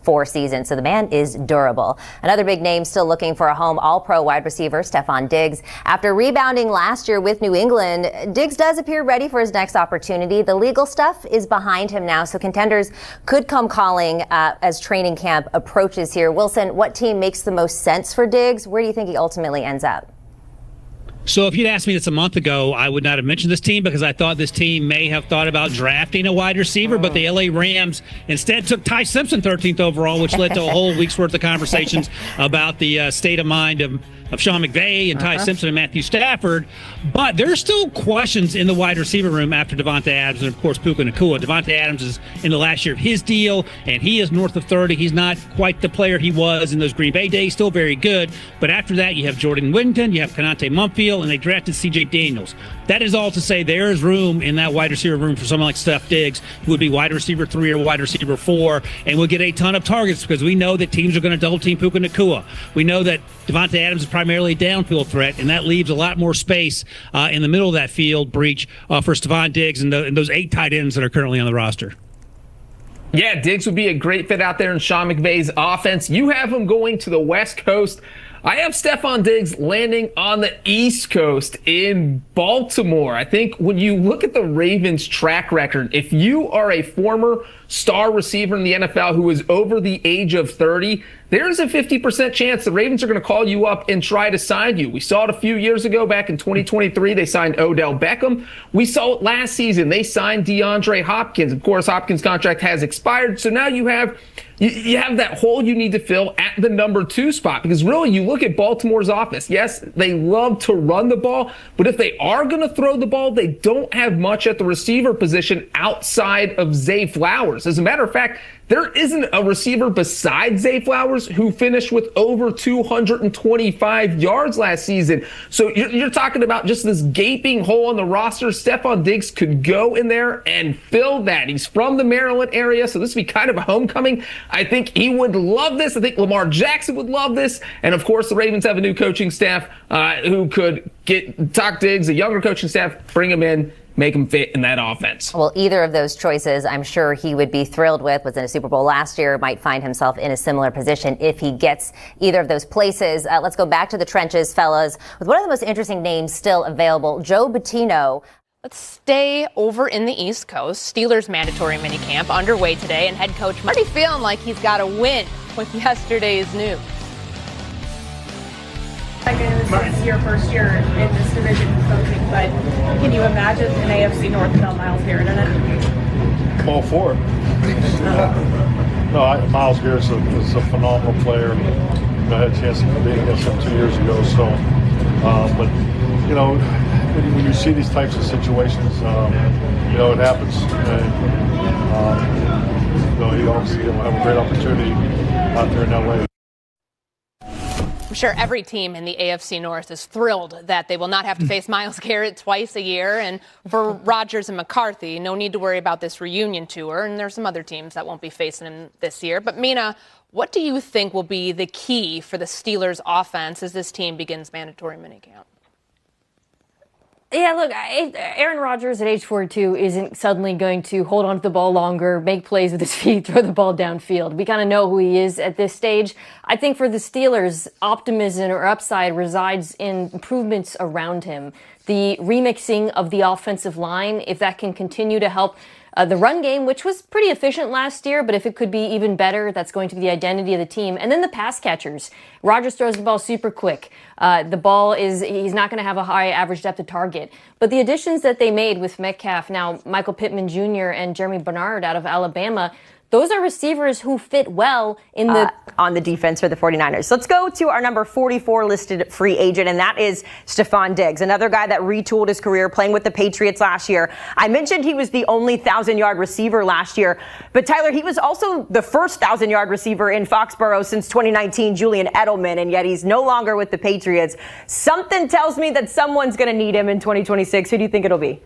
4 seasons. So the man is durable. Another big name still looking for a home, All-Pro wide receiver Stefon Diggs. After rebounding last year with New England, Diggs does appear ready for his next opportunity. The legal stuff is behind him now, so contenders could come calling as training camp approaches here. Wilson, what team makes the most sense for Diggs? Where do you think he ultimately ends up? So if you'd asked me this a month ago, I would not have mentioned this team because I thought this team may have thought about drafting a wide receiver, but the LA Rams instead took Ty Simpson 13th overall, which led to a whole week's worth of conversations about the state of mind of Sean McVay and Ty Simpson and Matthew Stafford. But there's still questions in the wide receiver room after Devontae Adams and, of course, Puka Nacua. Devontae Adams is in the last year of his deal, and he is north of 30. He's not quite the player he was in those Green Bay days, still very good. But after that, you have Jordan Whittington, you have Konate Mumpfield, and they drafted C.J. Daniels. That is all to say there is room in that wide receiver room for someone like Steph Diggs, who would be wide receiver 3 or wide receiver 4, and will get a ton of targets because we know that teams are going to double-team Puka Nacua. We know that Devontae Adams is primarily a downfield threat, and that leaves a lot more space in the middle of that field breach for Stefon Diggs and those 8 tight ends that are currently on the roster. Yeah, Diggs would be a great fit out there in Sean McVay's offense. You have him going to the West Coast. I have Stefon Diggs landing on the East Coast in Baltimore. I think when you look at the Ravens' track record, if you are a former star receiver in the NFL who is over the age of 30, there's a 50% chance the Ravens are going to call you up and try to sign you. We saw it a few years ago, back in 2023. They signed Odell Beckham. We saw it last season. They signed DeAndre Hopkins. Of course, Hopkins' contract has expired. So now you have that hole you need to fill at the number 2 spot, because really you look at Baltimore's offense. Yes, they love to run the ball, but if they are going to throw the ball, they don't have much at the receiver position outside of Zay Flowers. As a matter of fact, there isn't a receiver besides Zay Flowers who finished with over 225 yards last season. So you're talking about just this gaping hole on the roster. Stefon Diggs could go in there and fill that. He's from the Maryland area, so this would be kind of a homecoming. I think he would love this. I think Lamar Jackson would love this. And, of course, the Ravens have a new coaching staff who could talk Diggs, a younger coaching staff, bring him in, make him fit in that offense. Well, either of those choices, I'm sure he would be thrilled with. Was in a Super Bowl last year, might find himself in a similar position if he gets either of those places. Let's go back to the trenches, fellas, with one of the most interesting names still available, Joe Bettino. Let's stay over in the East Coast. Steelers mandatory minicamp underway today, and head coach Marty feeling like he's got a win with yesterday's news. This is your first year in this division coaching, but can you imagine an AFC North without Myles Garrett in it? All for it. Myles Garrett is a phenomenal player. I had a chance to compete against him 2 years ago. So, but when you see these types of situations, it happens. And, he obviously will have a great opportunity out there in LA. I'm sure every team in the AFC North is thrilled that they will not have to face Myles Garrett twice a year. And for Rodgers and McCarthy, no need to worry about this reunion tour. And there's some other teams that won't be facing him this year. But Mina, what do you think will be the key for the Steelers offense as this team begins mandatory minicamp? Yeah, look, Aaron Rodgers at age 42 isn't suddenly going to hold on to the ball longer, make plays with his feet, throw the ball downfield. We kind of know who he is at this stage. I think for the Steelers, optimism or upside resides in improvements around him. The remixing of the offensive line, if that can continue to help the run game, which was pretty efficient last year, but if it could be even better, that's going to be the identity of the team. And then the pass catchers. Rodgers throws the ball super quick. He's not going to have a high average depth of target. But the additions that they made with Metcalf, now Michael Pittman Jr. and Jeremy Bernard out of Alabama, those are receivers who fit well in on the defense for the 49ers. Let's go to our number 44 listed free agent, and that is Stefon Diggs, another guy that retooled his career playing with the Patriots last year. I mentioned he was the only 1,000-yard receiver last year, but Tyler, he was also the first 1,000-yard receiver in Foxborough since 2019, Julian Edelman, and yet he's no longer with the Patriots. Something tells me that someone's going to need him in 2026. Who do you think it'll be?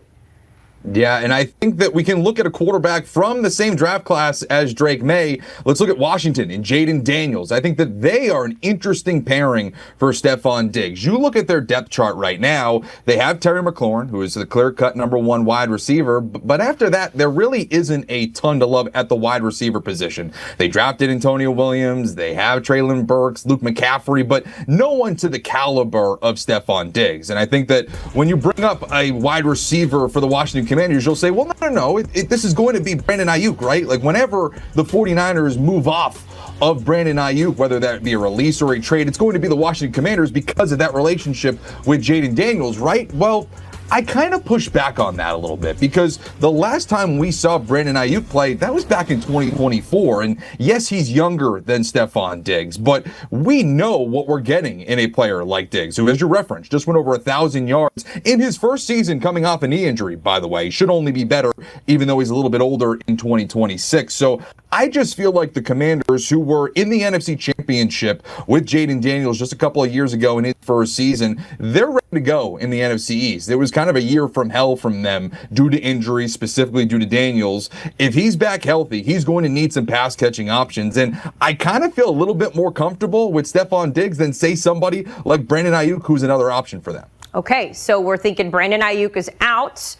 Yeah, and I think that we can look at a quarterback from the same draft class as Drake May. Let's look at Washington and Jaden Daniels. I think that they are an interesting pairing for Stefon Diggs. You look at their depth chart right now, they have Terry McLaurin, who is the clear-cut #1 wide receiver, but after that, there really isn't a ton to love at the wide receiver position. They drafted Antonio Williams, they have Treylon Burks, Luke McCaffrey, but no one to the caliber of Stefon Diggs. And I think that when you bring up a wide receiver for the Washington Commanders, you'll say, well, no, this is going to be Brandon Ayuk, right? Like whenever the 49ers move off of Brandon Ayuk, whether that be a release or a trade, it's going to be the Washington Commanders because of that relationship with Jaden Daniels, right? Well, I kind of push back on that a little bit because the last time we saw Brandon Ayuk play, that was back in 2024. And yes, he's younger than Stefon Diggs, but we know what we're getting in a player like Diggs, who, as you referenced, just went over 1,000 yards in his first season coming off a knee injury, by the way. Should only be better, even though he's a little bit older in 2026. So I just feel like the Commanders, who were in the NFC Championship with Jaden Daniels just a couple of years ago in his first season, they're ready to go in the NFC East. It was kind of a year from hell from them due to injuries, specifically due to Daniels. If he's back healthy, he's going to need some pass catching options. And I kind of feel a little bit more comfortable with Stefon Diggs than, say, somebody like Brandon Ayuk, who's another option for them. Okay, so we're thinking Brandon Ayuk is out.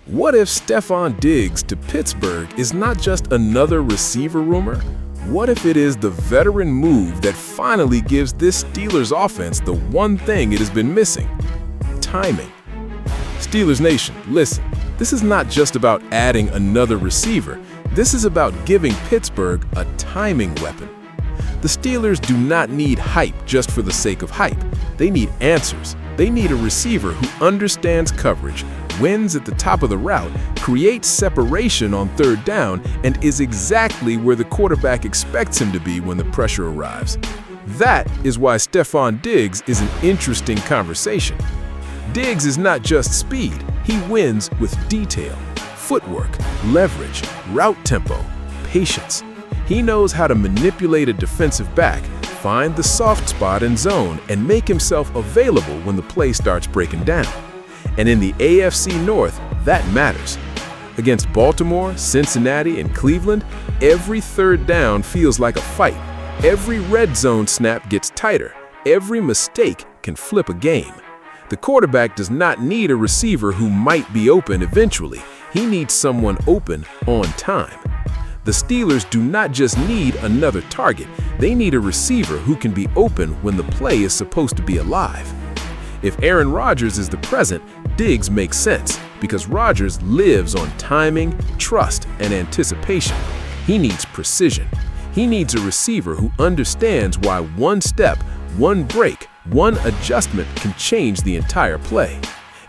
What if Stefon Diggs to Pittsburgh is not just another receiver rumor? What if it is the veteran move that finally gives this Steelers offense the one thing it has been missing? Timing. Steelers Nation, listen, this is not just about adding another receiver. This is about giving Pittsburgh a timing weapon. The Steelers do not need hype just for the sake of hype. They need answers. They need a receiver who understands coverage, wins at the top of the route, creates separation on third down, and is exactly where the quarterback expects him to be when the pressure arrives. That is why Stefon Diggs is an interesting conversation. Diggs is not just speed, he wins with detail, footwork, leverage, route tempo, patience. He knows how to manipulate a defensive back, find the soft spot and zone, and make himself available when the play starts breaking down. And in the AFC North, that matters. Against Baltimore, Cincinnati, and Cleveland, every third down feels like a fight. Every red zone snap gets tighter. Every mistake can flip a game. The quarterback does not need a receiver who might be open eventually. He needs someone open on time. The Steelers do not just need another target. They need a receiver who can be open when the play is supposed to be alive. If Aaron Rodgers is the present, Diggs makes sense because Rodgers lives on timing, trust, and anticipation. He needs precision. He needs a receiver who understands why one step, one break, one adjustment can change the entire play.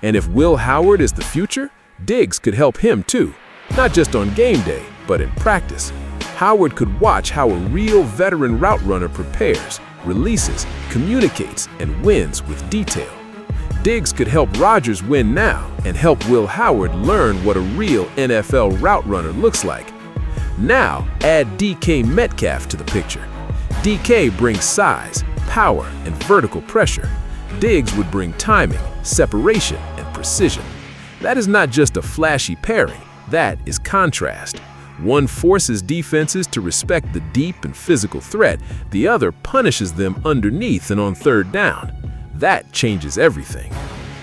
And if Will Howard is the future, Diggs could help him too, not just on game day, but in practice. Howard could watch how a real veteran route runner prepares, releases, communicates, and wins with detail. Diggs could help Rodgers win now and help Will Howard learn what a real NFL route runner looks like. Now, add DK Metcalf to the picture. DK brings size, power, and vertical pressure. Diggs would bring timing, separation, and precision. That is not just a flashy pairing, that is contrast. One forces defenses to respect the deep and physical threat, the other punishes them underneath and on third down. That changes everything.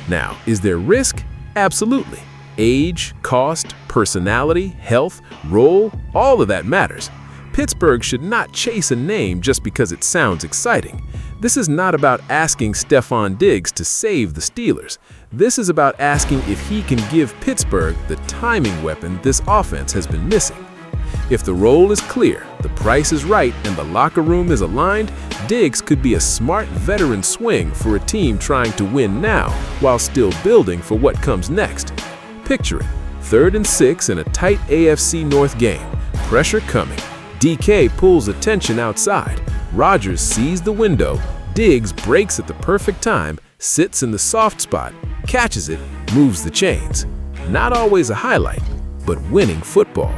Now, is there risk? Absolutely. Age, cost, personality, health, role, all of that matters. Pittsburgh should not chase a name just because it sounds exciting. This is not about asking Stefon Diggs to save the Steelers. This is about asking if he can give Pittsburgh the timing weapon this offense has been missing. If the role is clear, the price is right, and the locker room is aligned, Diggs could be a smart veteran swing for a team trying to win now while still building for what comes next. Picture it, 3rd and 6 in a tight AFC North game, pressure coming. DK pulls attention outside. Rodgers sees the window. Diggs breaks at the perfect time, sits in the soft spot, catches it, moves the chains. Not always a highlight, but winning football.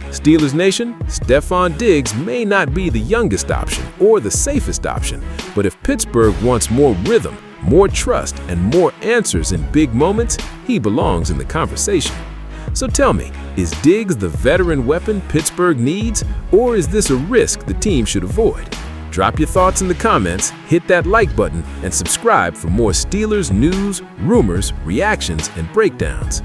Steelers Nation, Stefon Diggs may not be the youngest option or the safest option, but if Pittsburgh wants more rhythm, more trust, and more answers in big moments, he belongs in the conversation. So tell me, is Diggs the veteran weapon Pittsburgh needs, or is this a risk the team should avoid? Drop your thoughts in the comments, hit that like button, and subscribe for more Steelers news, rumors, reactions, and breakdowns.